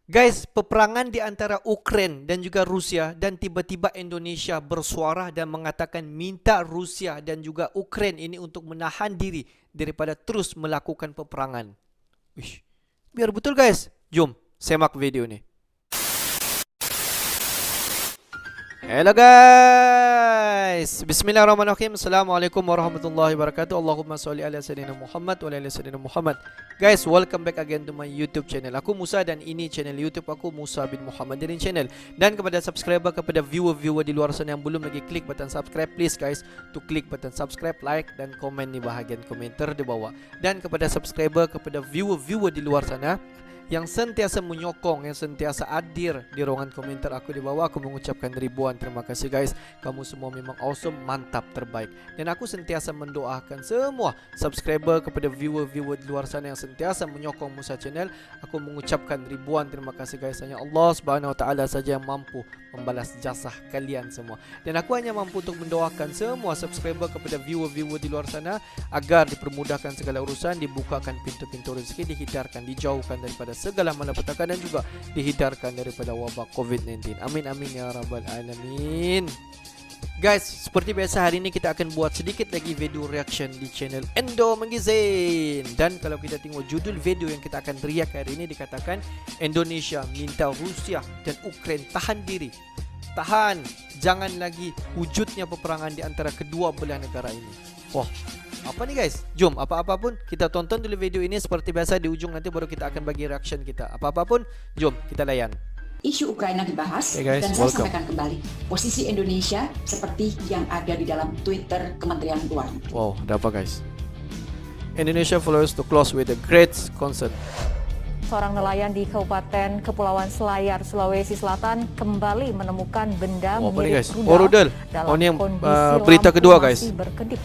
Guys, peperangan di antara Ukraine dan juga Rusia, dan tiba-tiba Indonesia bersuara dan mengatakan minta Rusia dan juga Ukraine ini untuk menahan diri daripada terus melakukan peperangan. Wish, biar betul guys. Jom semak video ni. Hello guys, bismillahirrahmanirrahim. Assalamualaikum warahmatullahi wabarakatuh. Allahumma salli ala sayyidina Muhammad wa ala sayyidina Muhammad. Guys, welcome back again to my YouTube channel. Aku Musa dan ini channel YouTube aku, Musa bin Muhammad Darin Channel. Dan kepada subscriber, kepada viewer-viewer di luar sana yang belum lagi klik button subscribe, please guys to klik button subscribe, like dan komen di bahagian komentar di bawah. Dan kepada subscriber, kepada viewer-viewer di luar sana yang sentiasa menyokong, yang sentiasa hadir di ruangan komentar aku di bawah, aku mengucapkan ribuan terima kasih guys. Kamu semua memang awesome, mantap, terbaik. Dan aku sentiasa mendoakan semua subscriber, kepada viewer-viewer di luar sana yang sentiasa menyokong Musa Channel, aku mengucapkan ribuan terima kasih guys. Hanya Allah Subhanahu Wa Taala saja yang mampu membalas jasa kalian semua. Dan aku hanya mampu untuk mendoakan semua subscriber, kepada viewer-viewer di luar sana agar dipermudahkan segala urusan, dibukakan pintu-pintu rezeki, dihindarkan, dijauhkan daripada segala malapetaka, dan juga dihindarkan daripada wabak COVID-19. Amin amin ya rabbal alamin. Guys, seperti biasa hari ini kita akan buat sedikit lagi video reaction di channel Endo Magazine. Dan kalau kita tengok judul video yang kita akan react hari ini, dikatakan Indonesia minta Rusia dan Ukraine tahan diri. Tahan, jangan lagi wujudnya peperangan di antara kedua belah negara ini. Wah, apa nih guys? Jom, apa-apa pun kita tonton dulu video ini. Seperti biasa di ujung nanti baru kita akan bagi reaction kita. Apa-apa pun, jom kita layan. Isu Ukraina dibahas, guys, dan saya sampaikan kembali posisi Indonesia seperti yang ada di dalam Twitter Kementerian Luar Negeri. Wow, ada apa guys? Indonesia follows to close with a great concern. Seorang nelayan di Kabupaten Kepulauan Selayar, Sulawesi Selatan kembali menemukan benda mirip rudal dalam kondisi berita kedua lampu guys. masih berkedip.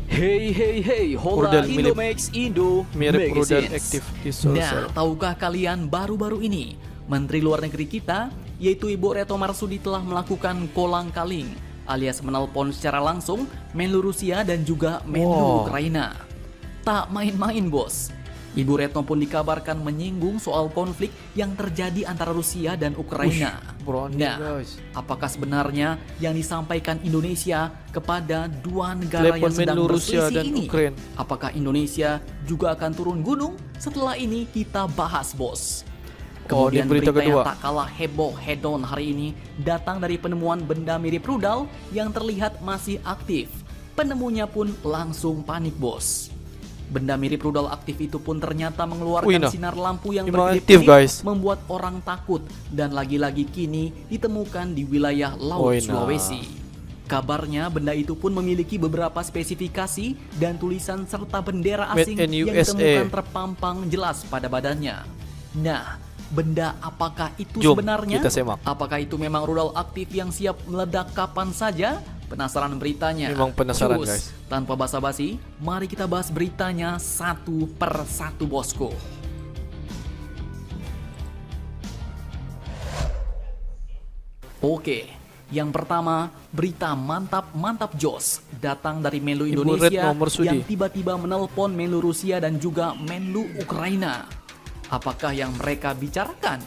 Hey, hola Indomax Indo mirip rudal Magazines. aktif di Sulsel. Nah, tahukah kalian baru-baru ini Menteri Luar Negeri kita, yaitu Ibu Retno Marsudi, telah melakukan kolang-kaling alias menelpon secara langsung Menlu Rusia dan juga Menlu Ukraina. Tak main-main bos. Ibu Retno pun dikabarkan menyinggung soal konflik yang terjadi antara Rusia dan Ukraina. Nah, apakah sebenarnya yang disampaikan Indonesia kepada dua negara yang sedang berselisih ini? Ukraine. Apakah Indonesia juga akan turun gunung? Setelah ini kita bahas bos. Kemudian berita yang tak kalah heboh head-on hari ini datang dari penemuan benda mirip rudal yang terlihat masih aktif. Penemunya pun langsung panik bos. Benda mirip rudal aktif itu pun ternyata mengeluarkan sinar lampu yang berkedip-kedip, membuat orang takut, dan lagi-lagi kini ditemukan di wilayah Laut Sulawesi. Kabarnya benda itu pun memiliki beberapa spesifikasi dan tulisan serta bendera asing yang ditemukan terpampang jelas pada badannya. Nah, benda apakah itu sebenarnya? Apakah itu memang rudal aktif yang siap meledak kapan saja? Penasaran beritanya? Memang penasaran guys. Tanpa basa-basi, mari kita bahas beritanya satu per satu bosku. Oke, yang pertama, berita mantap jos datang dari Menlu Indonesia yang tiba-tiba menelpon Menlu Rusia dan juga Menlu Ukraina. Apakah yang mereka bicarakan?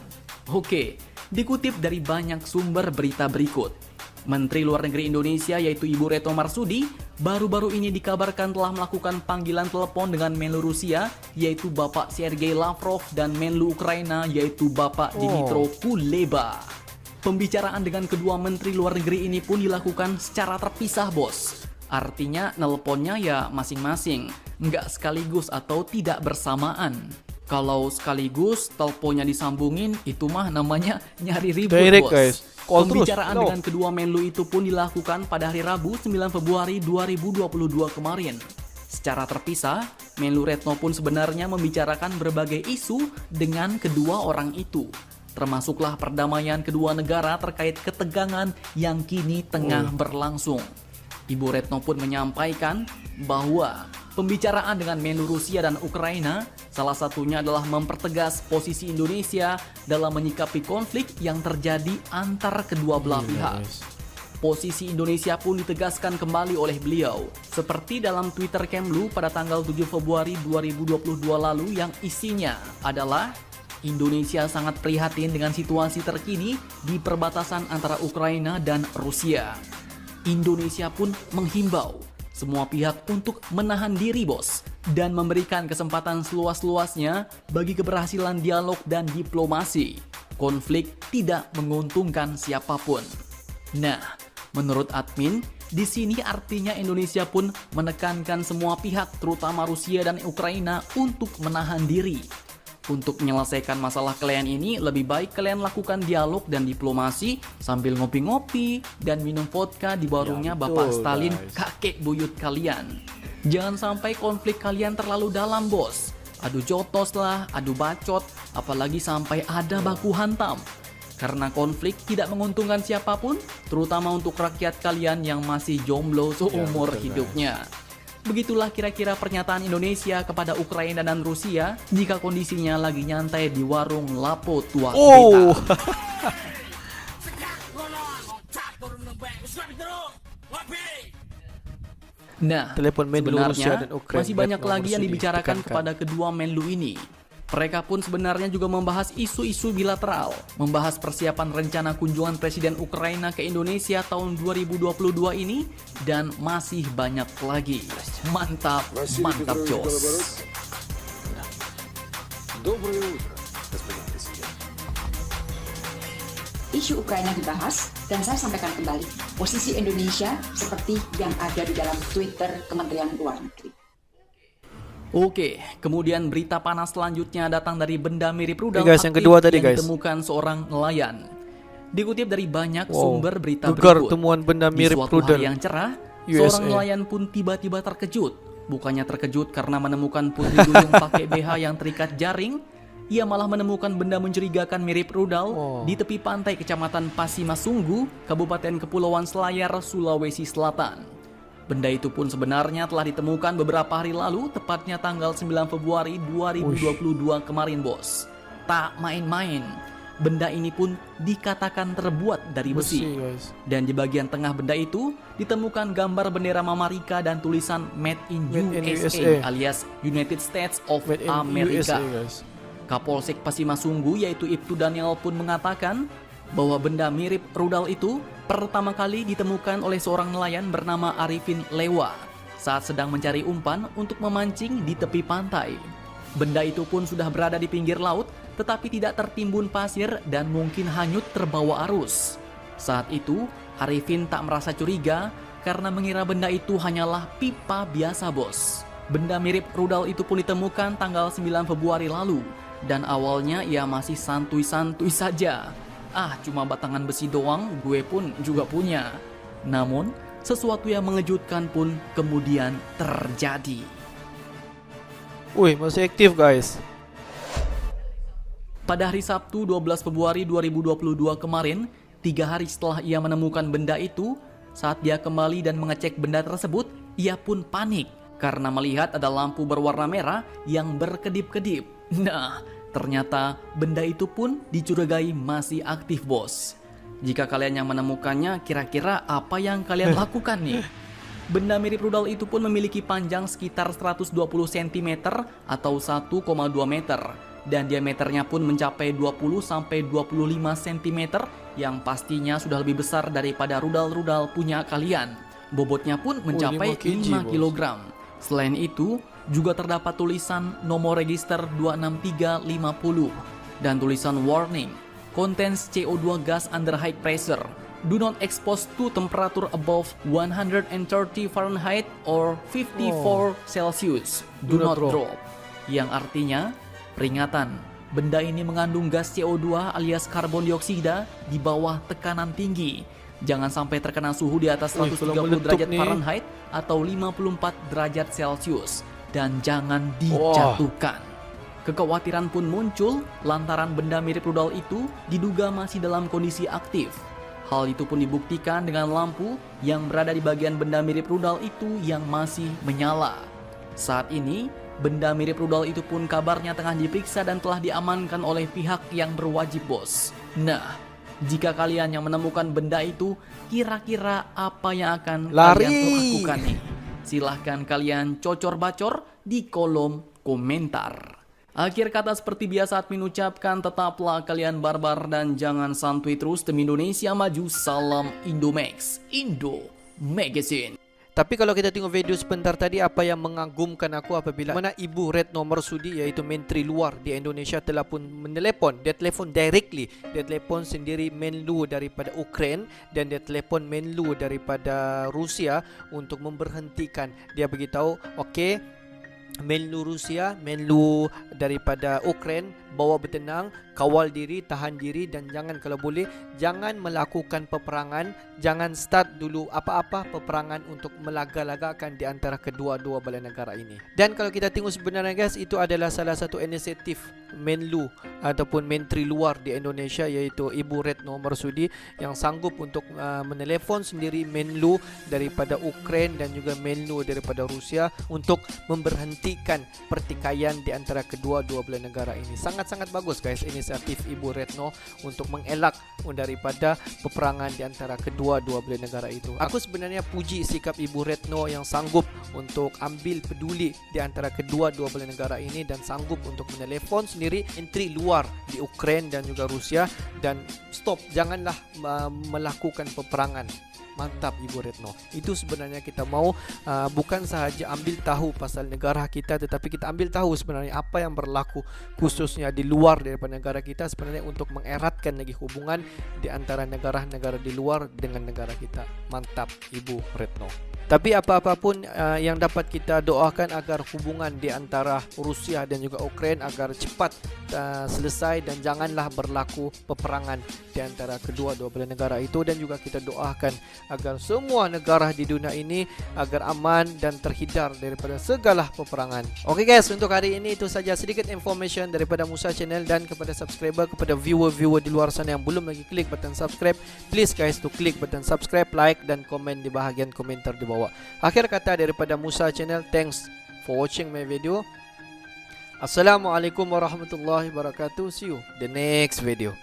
Oke, dikutip dari banyak sumber berita berikut. Menteri Luar Negeri Indonesia yaitu Ibu Retno Marsudi baru-baru ini dikabarkan telah melakukan panggilan telepon dengan Menlu Rusia yaitu Bapak Sergei Lavrov dan Menlu Ukraina yaitu Bapak Dmytro Kuleba. Pembicaraan dengan kedua Menteri Luar Negeri ini pun dilakukan secara terpisah bos. Artinya nelponnya ya masing-masing, nggak sekaligus atau tidak bersamaan. Kalau sekaligus teleponnya disambungin, itu mah namanya nyari ribut bos. Guys. Pembicaraan dengan kedua Menlu itu pun dilakukan pada hari Rabu 9 Februari 2022 kemarin. Secara terpisah, Menlu Retno pun sebenarnya membicarakan berbagai isu dengan kedua orang itu. Termasuklah perdamaian kedua negara terkait ketegangan yang kini tengah berlangsung. Ibu Retno pun menyampaikan bahwa pembicaraan dengan Menlu Rusia dan Ukraina salah satunya adalah mempertegas posisi Indonesia dalam menyikapi konflik yang terjadi antar kedua belah pihak. Posisi Indonesia pun ditegaskan kembali oleh beliau, seperti dalam Twitter Kemlu pada tanggal 7 Februari 2022 lalu yang isinya adalah Indonesia sangat prihatin dengan situasi terkini di perbatasan antara Ukraina dan Rusia. Indonesia pun menghimbau semua pihak untuk menahan diri, bos, dan memberikan kesempatan seluas-luasnya bagi keberhasilan dialog dan diplomasi. Konflik tidak menguntungkan siapapun. Nah, menurut admin, di sini artinya Indonesia pun menekankan semua pihak, terutama Rusia dan Ukraina, untuk menahan diri. Untuk menyelesaikan masalah kalian ini, lebih baik kalian lakukan dialog dan diplomasi sambil ngopi-ngopi dan minum vodka di warungnya Bapak Stalin, kakek buyut kalian. Jangan sampai konflik kalian terlalu dalam, bos. Adu jotos lah, adu bacot, apalagi sampai ada baku hantam. Karena konflik tidak menguntungkan siapapun, terutama untuk rakyat kalian yang masih jomblo seumur hidupnya. Begitulah kira-kira pernyataan Indonesia kepada Ukraina dan Rusia jika kondisinya lagi nyantai di warung Lapo Tua Beta. Nah, Telepon Menlu Rusia sebenarnya dan Ukraina, masih banyak nomor lagi yang studi dibicarakan ditekankan. kepada kedua Menlu ini. Mereka pun sebenarnya juga membahas isu-isu bilateral, membahas persiapan rencana kunjungan Presiden Ukraina ke Indonesia tahun 2022 ini, dan masih banyak lagi. Mantap, mantap Jos. Isu Ukraina dibahas dan saya sampaikan kembali posisi Indonesia seperti yang ada di dalam Twitter Kementerian Luar Negeri. Oke, kemudian berita panas selanjutnya datang dari benda mirip rudal guys, yang kedua tadi, yang guys. ditemukan seorang nelayan. Dikutip dari banyak sumber berita Gegar berikut. temuan benda Di mirip suatu rudal hari yang cerah, USA. seorang nelayan pun tiba-tiba terkejut. Bukannya terkejut karena menemukan putri duyung pakai BH yang terikat jaring, ia malah menemukan benda mencurigakan mirip rudal di tepi pantai Kecamatan Pasimasunggu, Kabupaten Kepulauan Selayar, Sulawesi Selatan. Benda itu pun sebenarnya telah ditemukan beberapa hari lalu, tepatnya tanggal 9 Februari 2022 kemarin, bos. Tak main-main. Benda ini pun dikatakan terbuat dari besi. guys. Dan di bagian tengah benda itu ditemukan gambar bendera Mamarika dan tulisan Made in USA alias United States of Made in America. USA, guys. Kapolsek Pasimasunggu yaitu Ibtu Daniel pun mengatakan bahwa benda mirip rudal itu pertama kali ditemukan oleh seorang nelayan bernama Arifin Lewa saat sedang mencari umpan untuk memancing di tepi pantai. Benda itu pun sudah berada di pinggir laut tetapi tidak tertimbun pasir dan mungkin hanyut terbawa arus. Saat itu Arifin tak merasa curiga karena mengira benda itu hanyalah pipa biasa, bos. Benda mirip rudal itu pun ditemukan tanggal 9 Februari lalu dan awalnya ia masih santuy-santuy saja. Cuma batangan besi doang, gue pun juga punya. Namun, sesuatu yang mengejutkan pun kemudian terjadi. Wih, masih aktif, guys. Pada hari Sabtu 12 Februari 2022 kemarin, 3 hari setelah ia menemukan benda itu, saat dia kembali dan mengecek benda tersebut, ia pun panik karena melihat ada lampu berwarna merah yang berkedip-kedip. Nah, ternyata benda itu pun dicurigai masih aktif, bos. Jika kalian yang menemukannya, kira-kira apa yang kalian lakukan nih? Benda mirip rudal itu pun memiliki panjang sekitar 120 cm atau 1,2 meter. Dan diameternya pun mencapai 20-25 cm yang pastinya sudah lebih besar daripada rudal-rudal punya kalian. Bobotnya pun mencapai 5 kg. Selain itu, juga terdapat tulisan nomor register 26350 dan tulisan warning, contains CO2 gas under high pressure. Do not expose to temperature above 130 Fahrenheit or 54 Celsius. Do not drop. Yang artinya, peringatan, benda ini mengandung gas CO2 alias karbon dioksida di bawah tekanan tinggi. Jangan sampai terkena suhu di atas 130 derajat Fahrenheit atau 54 derajat Celsius. Dan jangan dijatuhkan. Kekhawatiran pun muncul lantaran benda mirip rudal itu diduga masih dalam kondisi aktif. Hal itu pun dibuktikan dengan lampu yang berada di bagian benda mirip rudal itu yang masih menyala. Saat ini, benda mirip rudal itu pun kabarnya tengah diperiksa dan telah diamankan oleh pihak yang berwajib, bos. Nah, jika kalian yang menemukan benda itu, kira-kira apa yang akan kalian lakukan nih? Silahkan kalian cocor-bacor di kolom komentar. Akhir kata seperti biasa admin ucapkan, tetaplah kalian barbar dan jangan santuy terus. Demi Indonesia maju, salam Indomax, Indo Magazine. Tapi kalau kita tengok video sebentar tadi, apa yang mengagumkan aku apabila mana Ibu Retno Marsudi, iaitu Menteri Luar di Indonesia, telah pun menelepon. Dia telefon directly. Dia telefon sendiri Menlu daripada Ukraine dan dia telefon Menlu daripada Rusia untuk memberhentikan. Dia beritahu, okey, Menlu Rusia, Menlu daripada Ukraine, bawa bertenang, kawal diri, tahan diri, dan jangan, kalau boleh, jangan melakukan peperangan. Jangan start dulu apa-apa peperangan untuk melaga-lagakan di antara kedua-dua belah negara ini. Dan kalau kita tengok sebenarnya guys, itu adalah salah satu inisiatif Menlu ataupun Menteri Luar di Indonesia, iaitu Ibu Retno Marsudi, yang sanggup untuk menelpon sendiri Menlu daripada Ukraine dan juga Menlu daripada Rusia untuk memberhentikan pertikaian di antara kedua-dua belah negara ini. Sangat-sangat bagus guys inisiatif Ibu Retno untuk mengelak daripada peperangan di antara kedua-dua belah negara itu. Aku sebenarnya puji sikap Ibu Retno yang sanggup untuk ambil peduli di antara kedua-dua belah negara ini dan sanggup untuk menelpon sendiri Menteri Luar di Ukraine dan juga Rusia dan stop, janganlah melakukan peperangan. Mantap Ibu Retno. Itu sebenarnya kita mau, bukan sahaja ambil tahu pasal negara kita, tetapi kita ambil tahu sebenarnya apa yang berlaku khususnya di luar daripada negara kita, sebenarnya untuk mengeratkan lagi hubungan di antara negara-negara di luar dengan negara kita. Mantap Ibu Retno. Tapi apa-apapun yang dapat kita doakan agar hubungan di antara Rusia dan juga Ukraine agar cepat selesai dan janganlah berlaku peperangan di antara kedua-dua belah negara itu, dan juga kita doakan agar semua negara di dunia ini agar aman dan terhindar daripada segala peperangan. Oke guys, untuk hari ini itu saja sedikit information daripada Musa Channel, dan kepada subscriber, kepada viewer-viewer di luar sana yang belum lagi klik button subscribe, please guys to klik button subscribe, like dan komen di bahagian komentar di bawah. Akhir kata daripada Musa Channel, thanks for watching my video. Assalamualaikum warahmatullahi wabarakatuh. See you the next video.